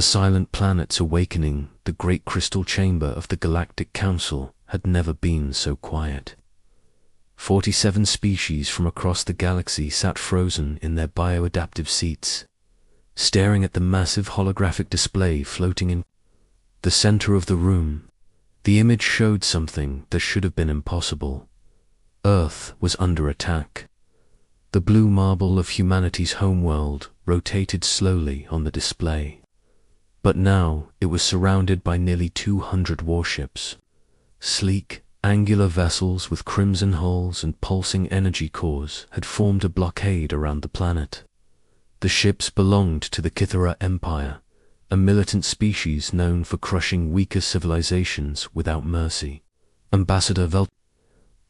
The silent planets awakening, the great crystal chamber of the Galactic Council had never been so quiet. 47 species from across the galaxy sat frozen in their bioadaptive seats, staring at the massive holographic display floating in the center of the room. The image showed something that should have been impossible. Earth was under attack. The blue marble of humanity's homeworld rotated slowly on the display. But now it was surrounded by nearly 200 warships. Sleek, angular vessels with crimson hulls and pulsing energy cores had formed a blockade around the planet. The ships belonged to the Kythera Empire, a militant species known for crushing weaker civilizations without mercy. Ambassador Velt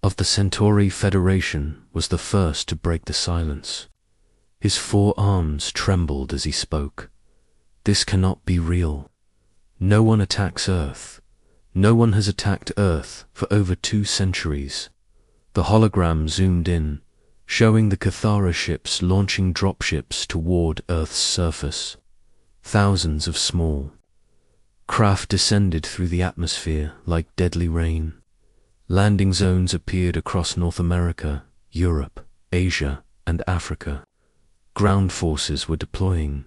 of the Centauri Federation was the first to break the silence. His 4 arms trembled as he spoke. This cannot be real. No one attacks Earth. No one has attacked Earth for over 2 centuries. The hologram zoomed in, showing the Kythera ships launching dropships toward Earth's surface. Thousands of small craft descended through the atmosphere like deadly rain. Landing zones appeared across North America, Europe, Asia, and Africa. Ground forces were deploying,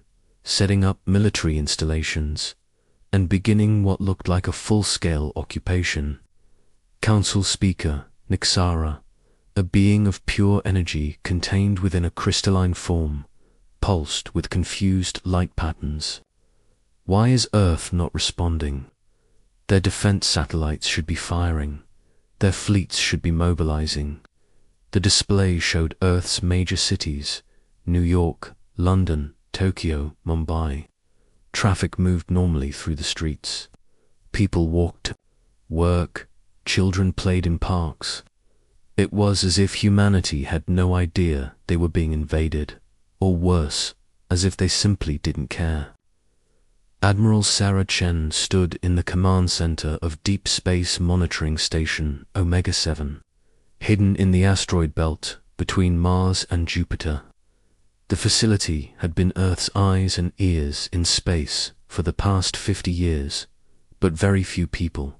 setting up military installations, and beginning what looked like a full-scale occupation. Council Speaker Nixara, a being of pure energy contained within a crystalline form, pulsed with confused light patterns. Why is Earth not responding? Their defense satellites should be firing. Their fleets should be mobilizing. The display showed Earth's major cities, New York, London, Tokyo, Mumbai. Traffic moved normally through the streets. People walked, work, children played in parks. It was as if humanity had no idea they were being invaded, or worse, as if they simply didn't care. Admiral Sarah Chen stood in the command center of Deep Space Monitoring Station Omega-7, hidden in the asteroid belt between Mars and Jupiter. The facility had been Earth's eyes and ears in space for the past 50 years, but very few people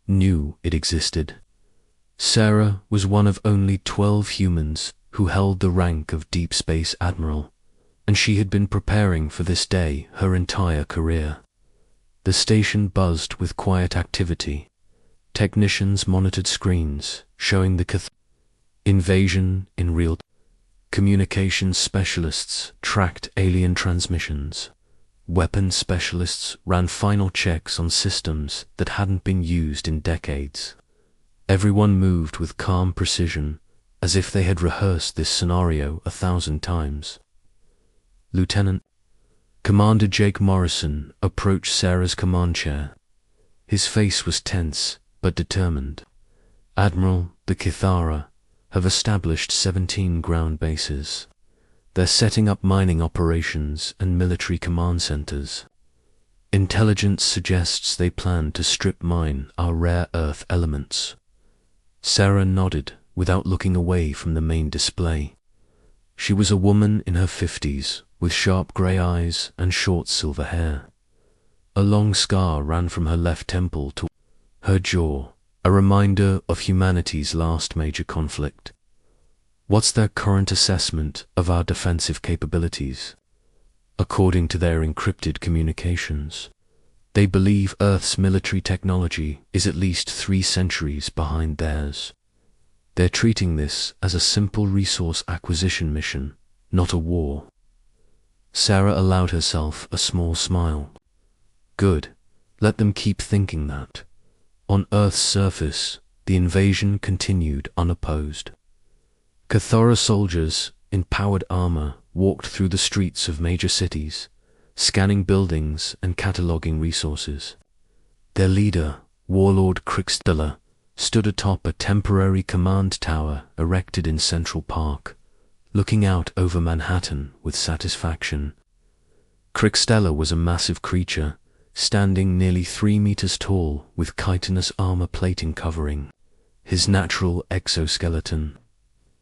knew it existed. Sarah was one of only 12 humans who held the rank of Deep Space Admiral, and she had been preparing for this day her entire career. The station buzzed with quiet activity. Technicians monitored screens showing the invasion in real time. Communications specialists tracked alien transmissions. Weapons specialists ran final checks on systems that hadn't been used in decades. Everyone moved with calm precision, as if they had rehearsed this scenario 1,000 times. Lieutenant Commander Jake Morrison approached Sarah's command chair. His face was tense but determined. Admiral, the Kythera have established 17 ground bases. They're setting up mining operations and military command centers. Intelligence suggests they plan to strip mine our rare earth elements. Sarah nodded without looking away from the main display. She was a woman in her 50s with sharp grey eyes and short silver hair. A long scar ran from her left temple to her jaw, a reminder of humanity's last major conflict. What's their current assessment of our defensive capabilities? According to their encrypted communications, they believe Earth's military technology is at least 3 centuries behind theirs. They're treating this as a simple resource acquisition mission, not a war. Sarah allowed herself a small smile. Good. Let them keep thinking that. On Earth's surface, the invasion continued unopposed. Kythera soldiers in powered armor walked through the streets of major cities, scanning buildings and cataloging resources. Their leader, Warlord Crixtella, stood atop a temporary command tower erected in Central Park, looking out over Manhattan with satisfaction. Crixtella was a massive creature, standing nearly 3 meters tall with chitinous armor plating covering his natural exoskeleton.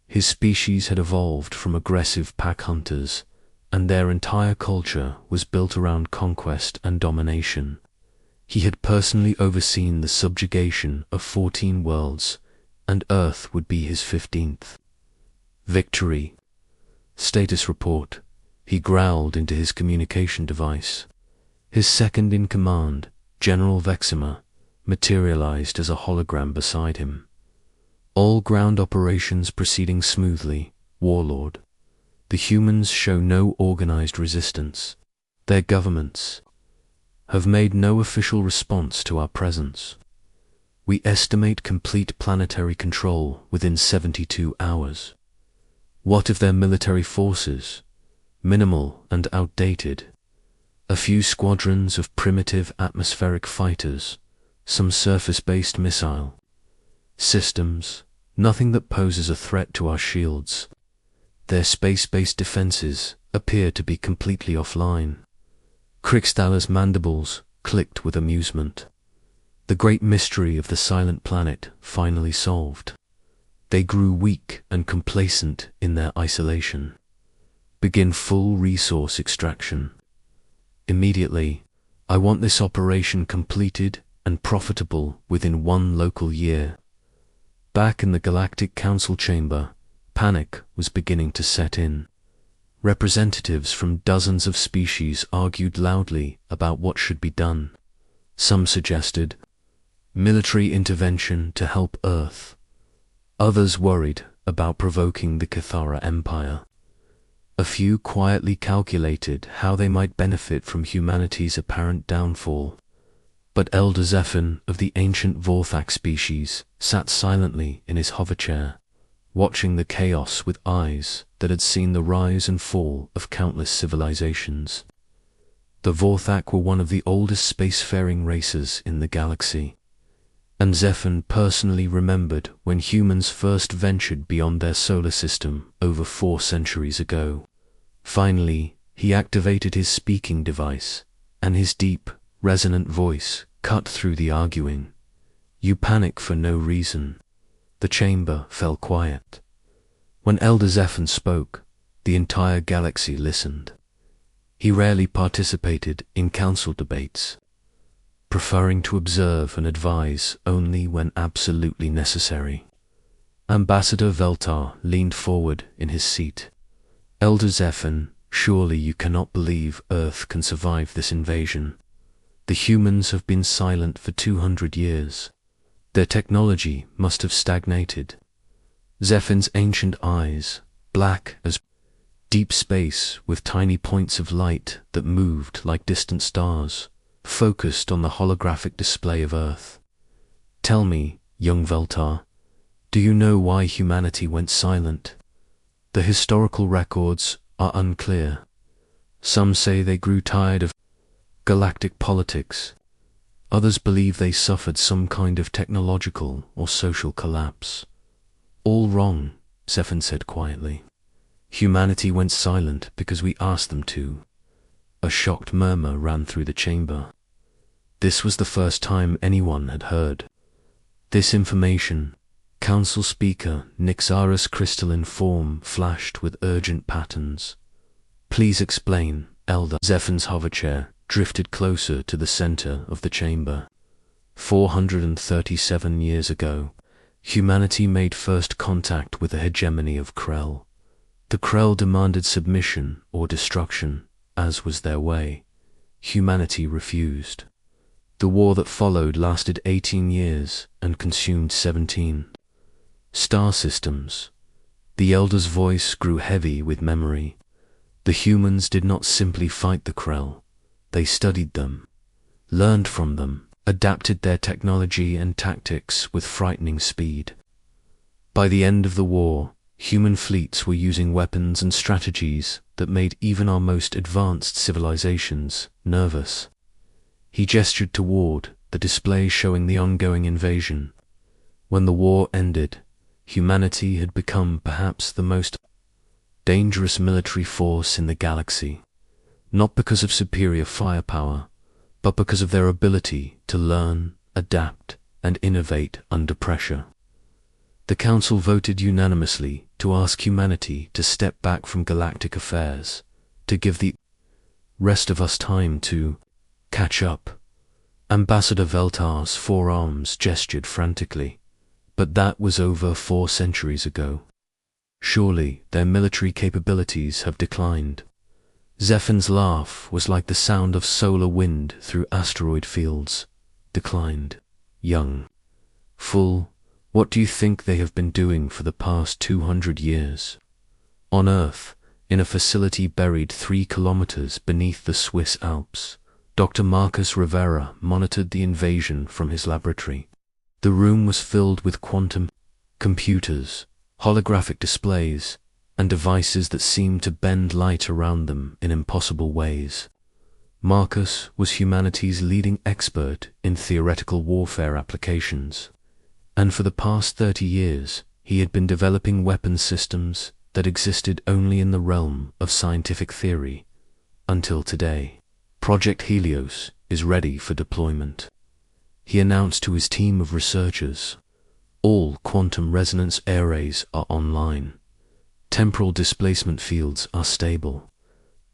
His species had evolved from aggressive pack hunters, and their entire culture was built around conquest and domination. He had personally overseen the subjugation of 14 worlds, and Earth would be his 15th. Victory. Status report. He growled into his communication device. His second-in-command, General Vexima, materialized as a hologram beside him. All ground operations proceeding smoothly, Warlord. The humans show no organized resistance. Their governments have made no official response to our presence. We estimate complete planetary control within 72 hours. What if their military forces, minimal and outdated? A few squadrons of primitive atmospheric fighters, some surface-based missile systems, nothing that poses a threat to our shields. Their space-based defenses appear to be completely offline. Krikstaller's mandibles clicked with amusement. The great mystery of the silent planet finally solved. They grew weak and complacent in their isolation. Begin full resource extraction. Immediately, I want this operation completed and profitable within 1 local year. Back in the Galactic Council chamber, panic was beginning to set in. Representatives from dozens of species argued loudly about what should be done. Some suggested military intervention to help Earth. Others worried about provoking the Cathara Empire. A few quietly calculated how they might benefit from humanity's apparent downfall. But Elder Zephyr of the ancient Vorthak species sat silently in his hoverchair, watching the chaos with eyes that had seen the rise and fall of countless civilizations. The Vorthak were one of the oldest spacefaring races in the galaxy, and Zephyr personally remembered when humans first ventured beyond their solar system over 4 centuries ago. Finally, he activated his speaking device, and his deep, resonant voice cut through the arguing. You panic for no reason. The chamber fell quiet. When Elder Zephyr spoke, the entire galaxy listened. He rarely participated in council debates, preferring to observe and advise only when absolutely necessary. Ambassador Veltar leaned forward in his seat. Elder Zephyr, surely you cannot believe Earth can survive this invasion. The humans have been silent for 200 years. Their technology must have stagnated. Zephyr's ancient eyes, black as deep space with tiny points of light that moved like distant stars, focused on the holographic display of Earth. Tell me, young Veltar, do you know why humanity went silent? The historical records are unclear. Some say they grew tired of galactic politics. Others believe they suffered some kind of technological or social collapse. All wrong, Zephyr said quietly. Humanity went silent because we asked them to. A shocked murmur ran through the chamber. This was the first time anyone had heard this information. Council Speaker Nixara's crystalline form flashed with urgent patterns. Please explain, Elder. Zephyr's hoverchair drifted closer to the center of the chamber. 437 years ago, humanity made first contact with the hegemony of Krell. The Krell demanded submission or destruction, as was their way. Humanity refused. The war that followed lasted 18 years and consumed 17 star systems. The Elder's voice grew heavy with memory. The humans did not simply fight the Krell. They studied them, learned from them, adapted their technology and tactics with frightening speed. By the end of the war, human fleets were using weapons and strategies that made even our most advanced civilizations nervous. He gestured toward the display showing the ongoing invasion. When the war ended, humanity had become perhaps the most dangerous military force in the galaxy, not because of superior firepower, but because of their ability to learn, adapt, and innovate under pressure. The Council voted unanimously to ask humanity to step back from galactic affairs, to give the rest of us time to catch up. Ambassador Veltar's forearms gestured frantically, but that was over 4 centuries ago. Surely their military capabilities have declined. Zephin's laugh was like the sound of solar wind through asteroid fields. Declined. Young. Full. What do you think they have been doing for the past 200 years? On Earth, in a facility buried 3 kilometers beneath the Swiss Alps, Dr. Marcus Rivera monitored the invasion from his laboratory. The room was filled with quantum computers, holographic displays, and devices that seemed to bend light around them in impossible ways. Marcus was humanity's leading expert in theoretical warfare applications, and for the past 30 years he had been developing weapons systems that existed only in the realm of scientific theory, until today. Project Helios is ready for deployment. He announced to his team of researchers, all quantum resonance arrays are online. Temporal displacement fields are stable.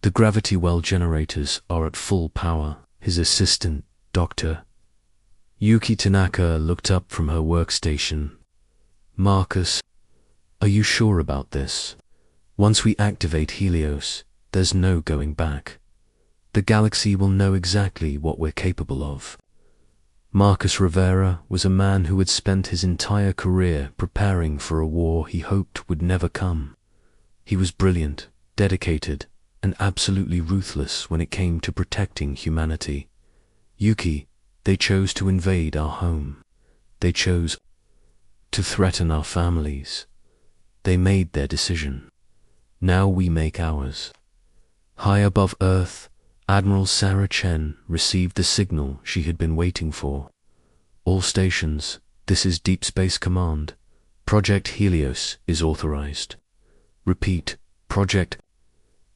The gravity well generators are at full power. His assistant, Dr. Yuki Tanaka, looked up from her workstation. Marcus, are you sure about this? Once we activate Helios, there's no going back. The galaxy will know exactly what we're capable of. Marcus Rivera was a man who had spent his entire career preparing for a war he hoped would never come. He was brilliant, dedicated, and absolutely ruthless when it came to protecting humanity. Yuki, they chose to invade our home. They chose to threaten our families. They made their decision. Now we make ours. High above Earth, Admiral Sarah Chen received the signal she had been waiting for. All stations, this is Deep Space Command. Project Helios is authorized. Repeat, Project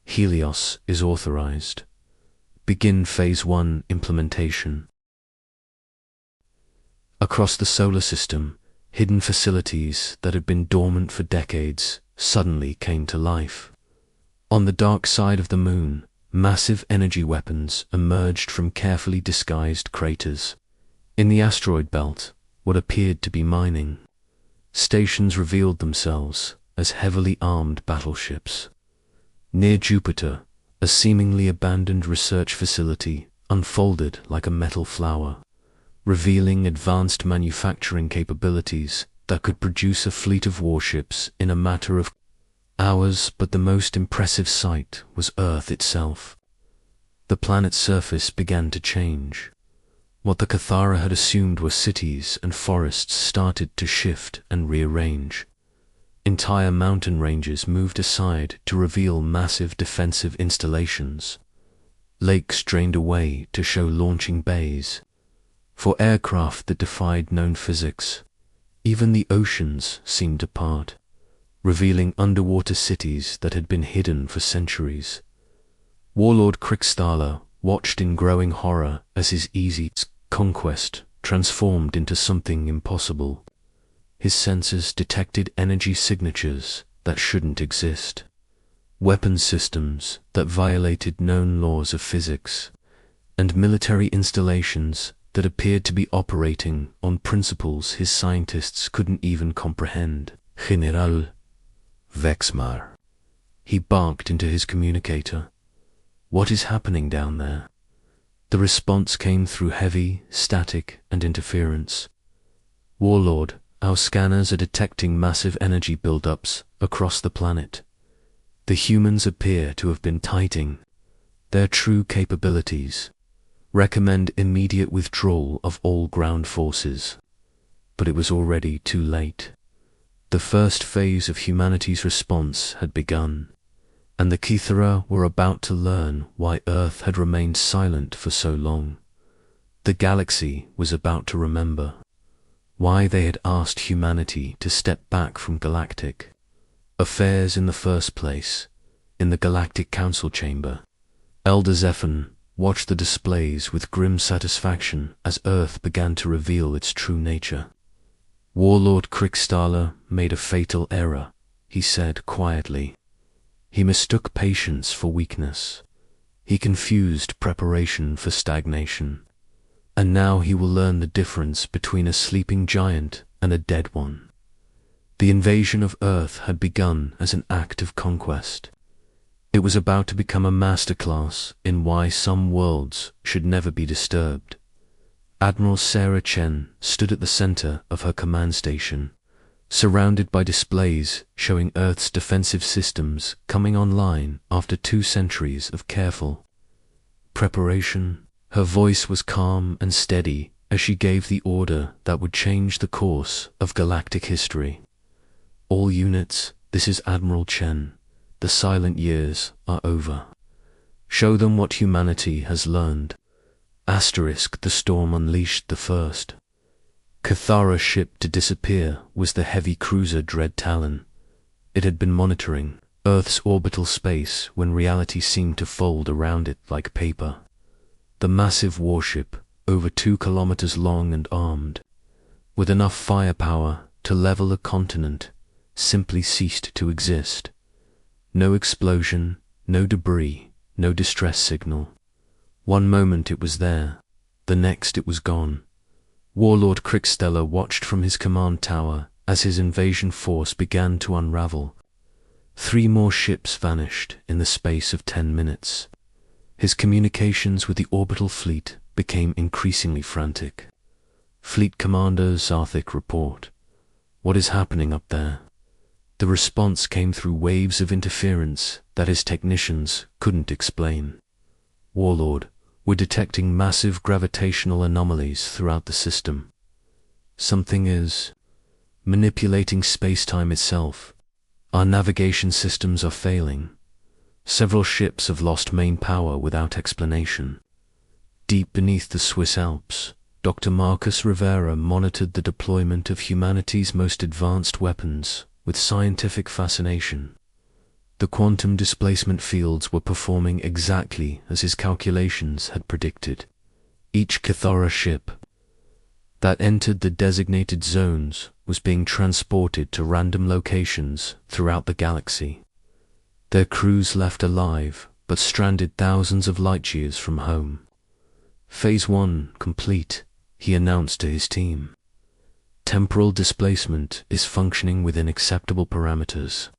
Helios is authorized. Begin Phase 1 implementation. Across the solar system, hidden facilities that had been dormant for decades suddenly came to life. On the dark side of the moon, massive energy weapons emerged from carefully disguised craters. In the asteroid belt, what appeared to be mining stations revealed themselves as heavily armed battleships. Near Jupiter, a seemingly abandoned research facility unfolded like a metal flower, revealing advanced manufacturing capabilities that could produce a fleet of warships in a matter of hours. But the most impressive sight was Earth itself. The planet's surface began to change. What the Cathara had assumed were cities and forests started to shift and rearrange. Entire mountain ranges moved aside to reveal massive defensive installations. Lakes drained away to show launching bays for aircraft that defied known physics. Even the oceans seemed to part, revealing underwater cities that had been hidden for centuries. Warlord Krikstala watched in growing horror as his easy conquest transformed into something impossible. His sensors detected energy signatures that shouldn't exist, weapon systems that violated known laws of physics, and military installations that appeared to be operating on principles his scientists couldn't even comprehend. General Vexmar. He barked into his communicator. What is happening down there? The response came through heavy, static, and interference. Warlord, our scanners are detecting massive energy buildups across the planet. The humans appear to have been tightening their true capabilities. Recommend immediate withdrawal of all ground forces. But it was already too late. The first phase of humanity's response had begun, and the Cathara were about to learn why Earth had remained silent for so long. The galaxy was about to remember why they had asked humanity to step back from galactic affairs in the first place. In the Galactic Council chamber, Elder Zephin watched the displays with grim satisfaction as Earth began to reveal its true nature. Warlord Krikstala made a fatal error, he said quietly. He mistook patience for weakness. He confused preparation for stagnation. And now he will learn the difference between a sleeping giant and a dead one. The invasion of Earth had begun as an act of conquest. It was about to become a masterclass in why some worlds should never be disturbed. Admiral Sarah Chen stood at the center of her command station, surrounded by displays showing Earth's defensive systems coming online after 2 centuries of careful preparation. Her voice was calm and steady as she gave the order that would change the course of galactic history. All units, this is Admiral Chen. The silent years are over. Show them what humanity has learned. The storm unleashed the first Cathara ship to disappear was the heavy cruiser Dread Talon. It had been monitoring Earth's orbital space when reality seemed to fold around it like paper. The massive warship, over 2 kilometers long and armed, with enough firepower to level a continent, simply ceased to exist. No explosion, no debris, no distress signal. One moment it was there, the next it was gone. Warlord Crickstellar watched from his command tower as his invasion force began to unravel. 3 more ships vanished in the space of 10 minutes. His communications with the orbital fleet became increasingly frantic. Fleet Commander Zarthik, report. What is happening up there? The response came through waves of interference that his technicians couldn't explain. Warlord, we're detecting massive gravitational anomalies throughout the system. Something is manipulating space-time itself. Our navigation systems are failing. Several ships have lost main power without explanation. Deep beneath the Swiss Alps, Dr. Marcus Rivera monitored the deployment of humanity's most advanced weapons with scientific fascination. The quantum displacement fields were performing exactly as his calculations had predicted. Each Cathara ship that entered the designated zones was being transported to random locations throughout the galaxy. Their crews left alive, but stranded thousands of light-years from home. Phase 1 complete, he announced to his team. Temporal displacement is functioning within acceptable parameters.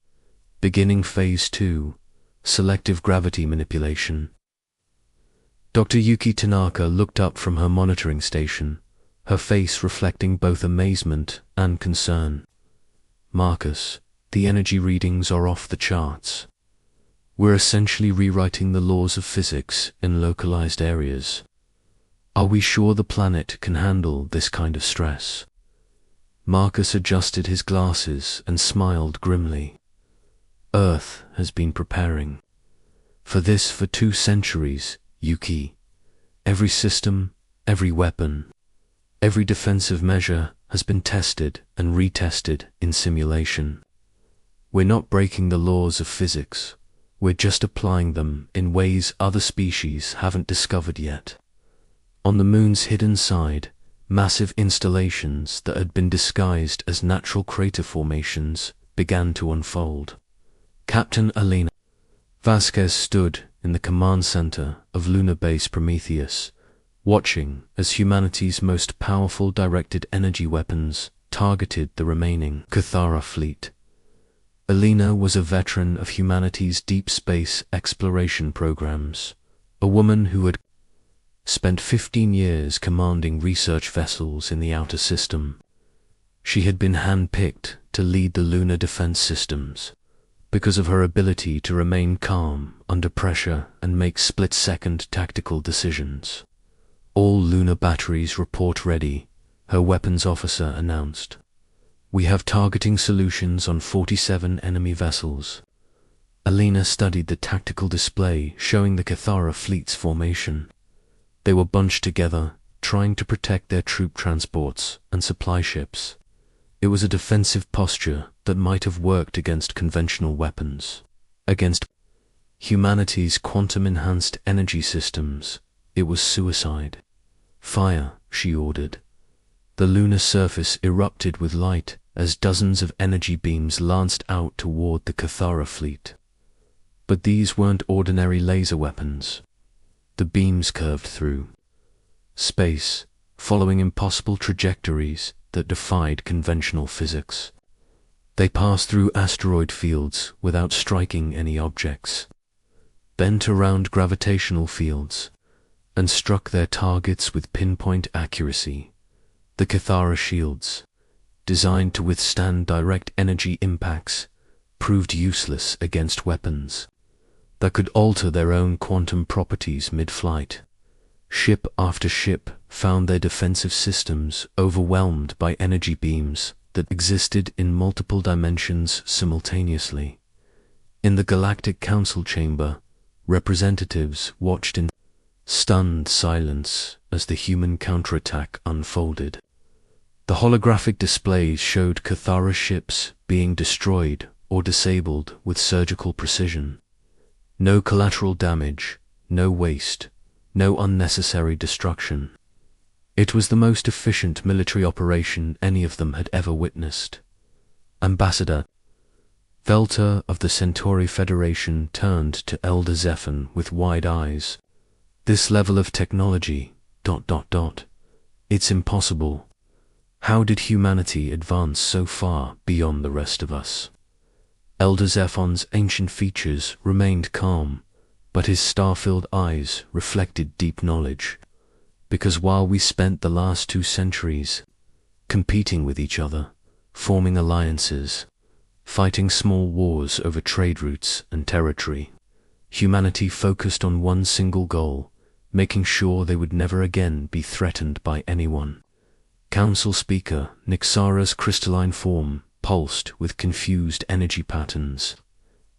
Beginning Phase 2, selective gravity manipulation. Dr. Yuki Tanaka looked up from her monitoring station, her face reflecting both amazement and concern. Marcus, the energy readings are off the charts. We're essentially rewriting the laws of physics in localized areas. Are we sure the planet can handle this kind of stress? Marcus adjusted his glasses and smiled grimly. Earth has been preparing for this for 2 centuries, Yuki. Every system, every weapon, every defensive measure has been tested and retested in simulation. We're not breaking the laws of physics. We're just applying them in ways other species haven't discovered yet. On the moon's hidden side, massive installations that had been disguised as natural crater formations began to unfold. Captain Elena Vasquez stood in the command center of Lunar Base Prometheus, watching as humanity's most powerful directed energy weapons targeted the remaining Cathara fleet. Elena was a veteran of humanity's deep space exploration programs, a woman who had spent 15 years commanding research vessels in the outer system. She had been hand-picked to lead the lunar defense systems because of her ability to remain calm under pressure and make split-second tactical decisions. All lunar batteries report ready, her weapons officer announced. We have targeting solutions on 47 enemy vessels. Elena studied the tactical display showing the Cathara fleet's formation. They were bunched together, trying to protect their troop transports and supply ships. It was a defensive posture that might have worked against conventional weapons. Against humanity's quantum-enhanced energy systems, it was suicide. Fire, she ordered. The lunar surface erupted with light as dozens of energy beams lanced out toward the Cathara fleet. But these weren't ordinary laser weapons. The beams curved through space, following impossible trajectories that defied conventional physics. They passed through asteroid fields without striking any objects, bent around gravitational fields, and struck their targets with pinpoint accuracy. The Cathara shields, designed to withstand direct energy impacts, proved useless against weapons that could alter their own quantum properties mid-flight. Ship after ship found their defensive systems overwhelmed by energy beams that existed in multiple dimensions simultaneously. In the Galactic Council chamber, representatives watched in stunned silence as the human counterattack unfolded. The holographic displays showed Cathara ships being destroyed or disabled with surgical precision. No collateral damage, no waste, no unnecessary destruction. It was the most efficient military operation any of them had ever witnessed. Ambassador Velter of the Centauri Federation turned to Elder Zephan with wide eyes. This level of technology, ... It's impossible. How did humanity advance so far beyond the rest of us? Elder Zephan's ancient features remained calm, but his star-filled eyes reflected deep knowledge. Because while we spent the last 2 centuries competing with each other, forming alliances, fighting small wars over trade routes and territory, humanity focused on one single goal, making sure they would never again be threatened by anyone. Council Speaker Nixara's crystalline form pulsed with confused energy patterns.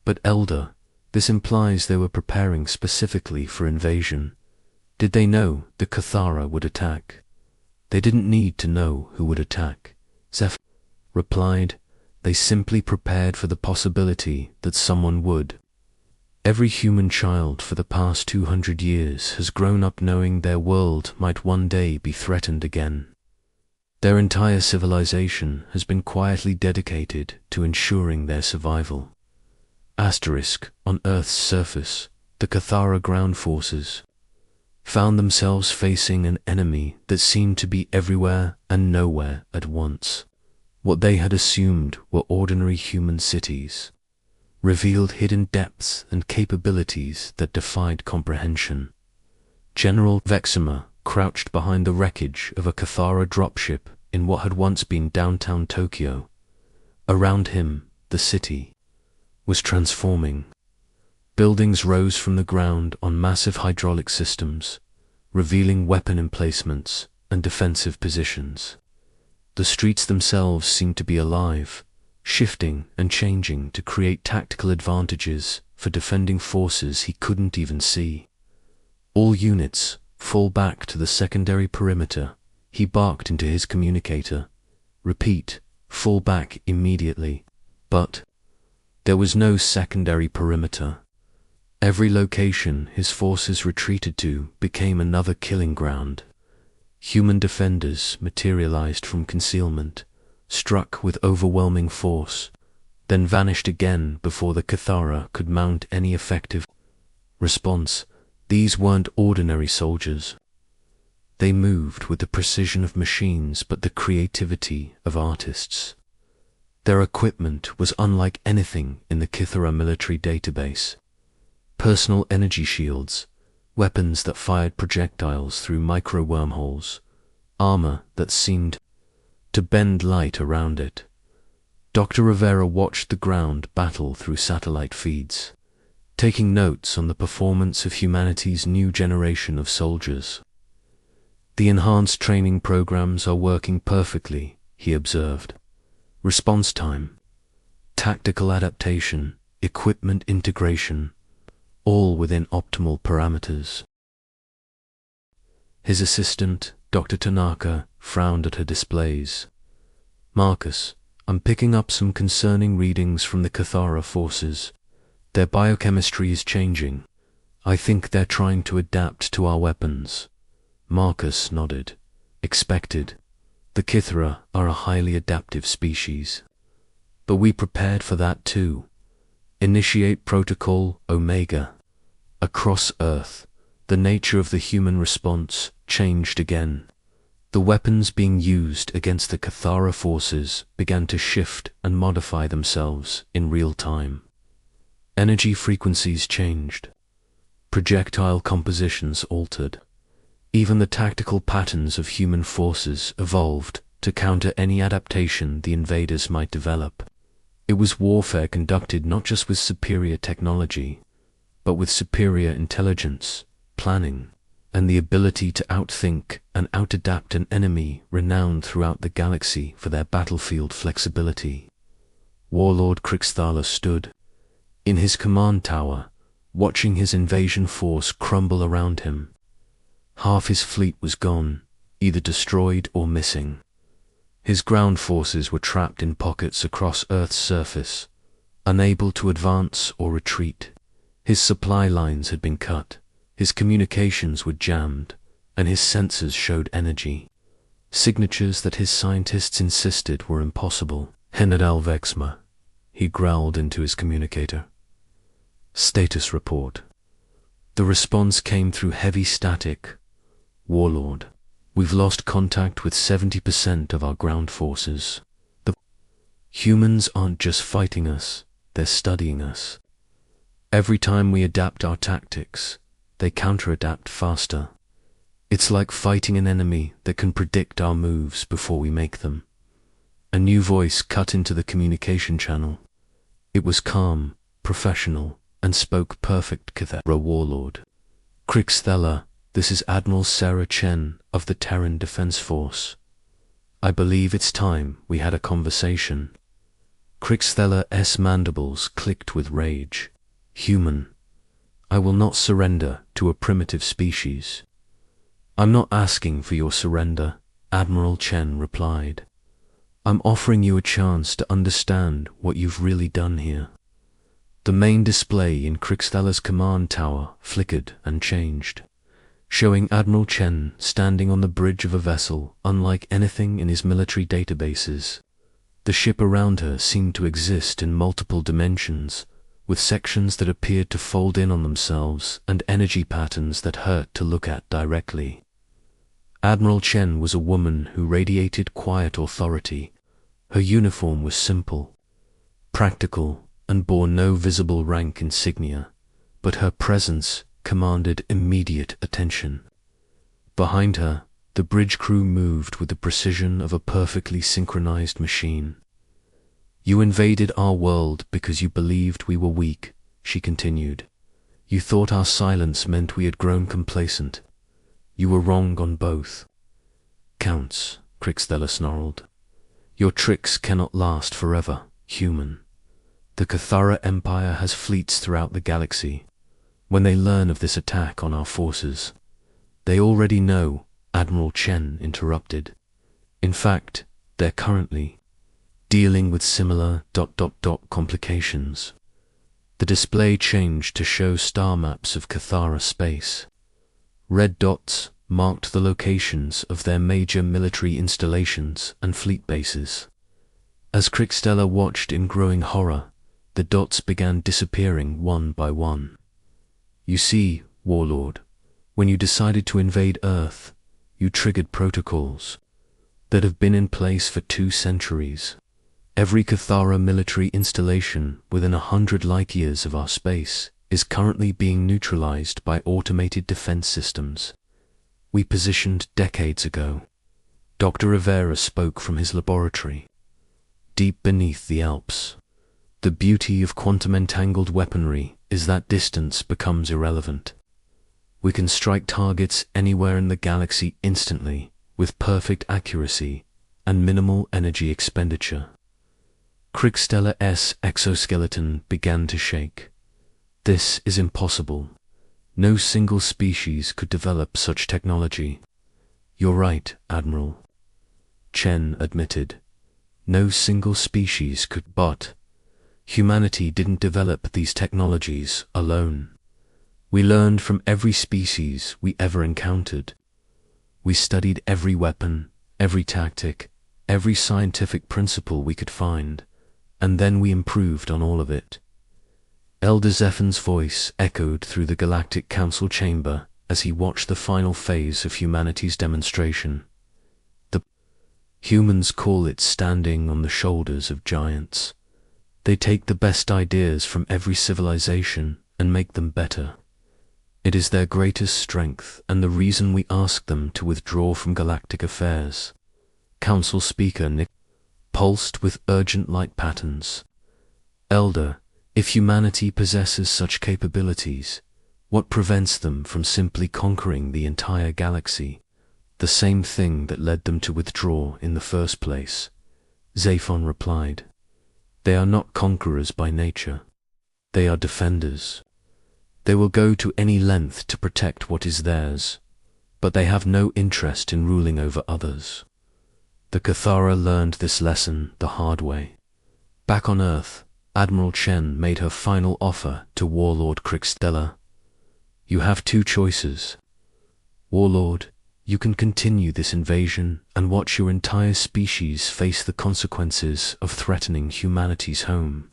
But Elder, this implies they were preparing specifically for invasion. Did they know the Cathara would attack? They didn't need to know who would attack. Zeph replied, they simply prepared for the possibility that someone would. Every human child for the past 200 years has grown up knowing their world might one day be threatened again. Their entire civilization has been quietly dedicated to ensuring their survival. On Earth's surface, the Cathara ground forces found themselves facing an enemy that seemed to be everywhere and nowhere at once. What they had assumed were ordinary human cities revealed hidden depths and capabilities that defied comprehension. General Vexima crouched behind the wreckage of a Cathara dropship in what had once been downtown Tokyo. Around him, the city was transforming. Buildings rose from the ground on massive hydraulic systems, revealing weapon emplacements and defensive positions. The streets themselves seemed to be alive, shifting and changing to create tactical advantages for defending forces he couldn't even see. All units, fall back to the secondary perimeter, he barked into his communicator. Repeat, fall back immediately. But there was no secondary perimeter. Every location his forces retreated to became another killing ground. Human defenders materialized from concealment, struck with overwhelming force, then vanished again before the Cathara could mount any effective response. These weren't ordinary soldiers. They moved with the precision of machines but the creativity of artists. Their equipment was unlike anything in the Cathara military database. Personal energy shields, weapons that fired projectiles through micro-wormholes, armor that seemed to bend light around it. Dr. Rivera watched the ground battle through satellite feeds, taking notes on the performance of humanity's new generation of soldiers. The enhanced training programs are working perfectly, he observed. Response time, tactical adaptation, equipment integration, all within optimal parameters. His assistant, Dr. Tanaka, frowned at her displays. Marcus, I'm picking up some concerning readings from the Cathara forces. Their biochemistry is changing. I think they're trying to adapt to our weapons. Marcus nodded. Expected. The Cathara are a highly adaptive species. But we prepared for that too. Initiate Protocol Omega. Across Earth, the nature of the human response changed again. The weapons being used against the Cathara forces began to shift and modify themselves in real time. Energy frequencies changed. Projectile compositions altered. Even the tactical patterns of human forces evolved to counter any adaptation the invaders might develop. It was warfare conducted not just with superior technology, but with superior intelligence, planning, and the ability to outthink and outadapt an enemy renowned throughout the galaxy for their battlefield flexibility. Warlord Krixthala stood in his command tower, watching his invasion force crumble around him. Half his fleet was gone, either destroyed or missing. His ground forces were trapped in pockets across Earth's surface, unable to advance or retreat. His supply lines had been cut, his communications were jammed, and his sensors showed energy. Signatures that his scientists insisted were impossible. Henadal Vexma, he growled into his communicator. Status report. The response came through heavy static. Warlord, we've lost contact with 70% of our ground forces. The humans aren't just fighting us, they're studying us. Every time we adapt our tactics, they counter-adapt faster. It's like fighting an enemy that can predict our moves before we make them. A new voice cut into the communication channel. It was calm, professional, and spoke perfect Cathara. Warlord. Krixthala, this is Admiral Sarah Chen of the Terran Defense Force. I believe it's time we had a conversation. Krixthala's mandibles clicked with rage. Human, I will not surrender to a primitive species. I'm not asking for your surrender, Admiral Chen replied. I'm offering you a chance to understand what you've really done here. The main display in Krixthala's command tower flickered and changed, showing Admiral Chen standing on the bridge of a vessel unlike anything in his military databases. The ship around her seemed to exist in multiple dimensions, with sections that appeared to fold in on themselves and energy patterns that hurt to look at directly. Admiral Chen was a woman who radiated quiet authority. Her uniform was simple, practical, and bore no visible rank insignia, but her presence commanded immediate attention. Behind her, the bridge crew moved with the precision of a perfectly synchronized machine. You invaded our world because you believed we were weak, she continued. You thought our silence meant we had grown complacent. You were wrong on both counts, Krixthala snarled. Your tricks cannot last forever, human. The Cathara Empire has fleets throughout the galaxy. When they learn of this attack on our forces, they already know, Admiral Chen interrupted. In fact, they're currently dealing with similar ... complications. The display changed to show star maps of Cathara space. Red dots marked the locations of their major military installations and fleet bases. As Krixthala watched in growing horror, the dots began disappearing one by one. You see, Warlord, when you decided to invade Earth, you triggered protocols that have been in place for 2 centuries. Every Cathara military installation within 100 light-years of our space is currently being neutralized by automated defense systems we positioned decades ago. Dr. Rivera spoke from his laboratory. Deep beneath the Alps, the beauty of quantum-entangled weaponry is that distance becomes irrelevant. We can strike targets anywhere in the galaxy instantly, with perfect accuracy and minimal energy expenditure. Krixthala's exoskeleton began to shake. This is impossible. No single species could develop such technology. You're right, Admiral, Chen admitted. No single species could, but humanity didn't develop these technologies alone. We learned from every species we ever encountered. We studied every weapon, every tactic, every scientific principle we could find, and then we improved on all of it. Elder Zephin's voice echoed through the Galactic Council chamber as he watched the final phase of humanity's demonstration. The humans call it standing on the shoulders of giants. They take the best ideas from every civilization and make them better. It is their greatest strength and the reason we ask them to withdraw from galactic affairs. Council Speaker Nick pulsed with urgent light patterns. Elder, if humanity possesses such capabilities, what prevents them from simply conquering the entire galaxy? The same thing that led them to withdraw in the first place. Zaphon replied. They are not conquerors by nature. They are defenders. They will go to any length to protect what is theirs, but they have no interest in ruling over others. The Cathara learned this lesson the hard way. Back on Earth, Admiral Chen made her final offer to Warlord Crixtella. You have two choices. Warlord, you can continue this invasion and watch your entire species face the consequences of threatening humanity's home.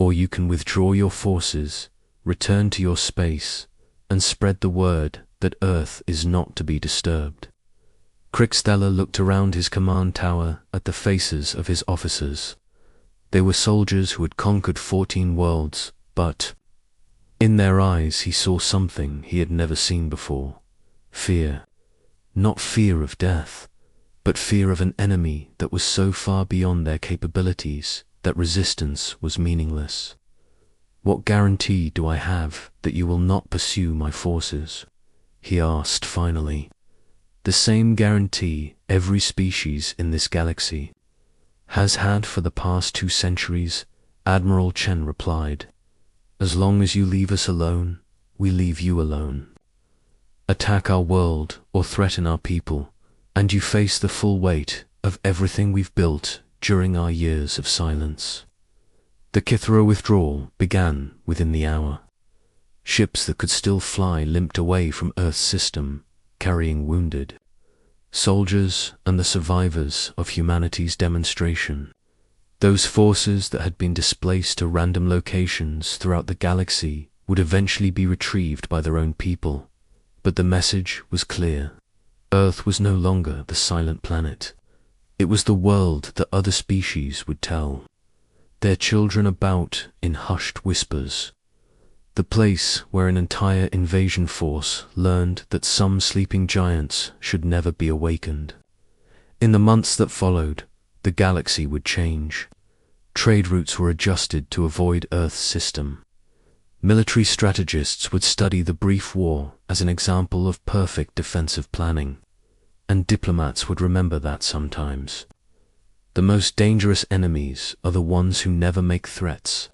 Or you can withdraw your forces, return to your space, and spread the word that Earth is not to be disturbed. Crixtella looked around his command tower at the faces of his officers. They were soldiers who had conquered 14 worlds, but in their eyes he saw something he had never seen before. Fear. Not fear of death, but fear of an enemy that was so far beyond their capabilities that resistance was meaningless. What guarantee do I have that you will not pursue my forces? He asked finally. The same guarantee every species in this galaxy has had for the past 2 centuries, Admiral Chen replied. As long as you leave us alone, we leave you alone. Attack our world or threaten our people, and you face the full weight of everything we've built during our years of silence. The Kithra withdrawal began within the hour. Ships that could still fly limped away from Earth's system, carrying wounded soldiers and the survivors of humanity's demonstration. Those forces that had been displaced to random locations throughout the galaxy would eventually be retrieved by their own people. But the message was clear. Earth was no longer the silent planet. It was the world that other species would tell their children about in hushed whispers. The place where an entire invasion force learned that some sleeping giants should never be awakened. In the months that followed, the galaxy would change. Trade routes were adjusted to avoid Earth's system. Military strategists would study the brief war as an example of perfect defensive planning, and diplomats would remember that sometimes. The most dangerous enemies are the ones who never make threats.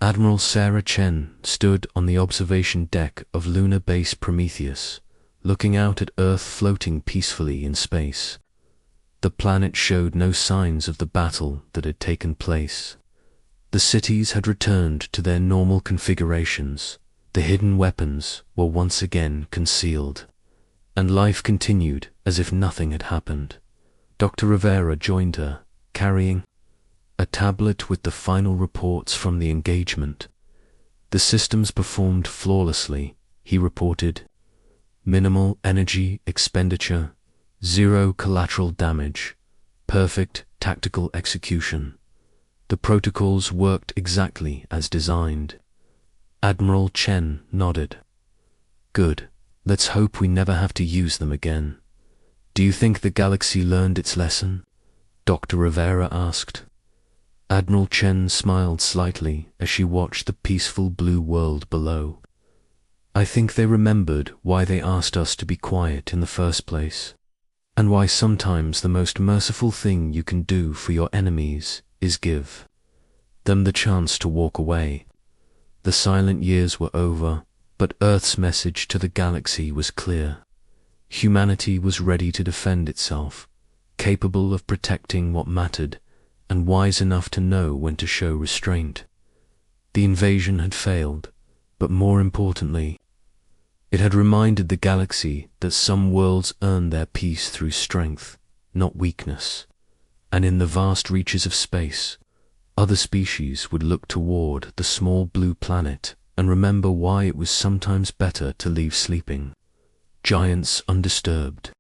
Admiral Sarah Chen stood on the observation deck of lunar base Prometheus, looking out at Earth floating peacefully in space. The planet showed no signs of the battle that had taken place. The cities had returned to their normal configurations, the hidden weapons were once again concealed, and life continued as if nothing had happened. Dr. Rivera joined her, carrying a tablet with the final reports from the engagement. The systems performed flawlessly, he reported. Minimal energy expenditure, 0 collateral damage, perfect tactical execution. The protocols worked exactly as designed. Admiral Chen nodded. Good. Let's hope we never have to use them again. Do you think the galaxy learned its lesson? Dr. Rivera asked. Admiral Chen smiled slightly as she watched the peaceful blue world below. I think they remembered why they asked us to be quiet in the first place, and why sometimes the most merciful thing you can do for your enemies is give them the chance to walk away. The silent years were over, but Earth's message to the galaxy was clear. Humanity was ready to defend itself, capable of protecting what mattered, and wise enough to know when to show restraint. The invasion had failed, but more importantly, it had reminded the galaxy that some worlds earn their peace through strength, not weakness. And in the vast reaches of space, Other species would look toward the small blue planet and remember why it was sometimes better to leave sleeping giants undisturbed.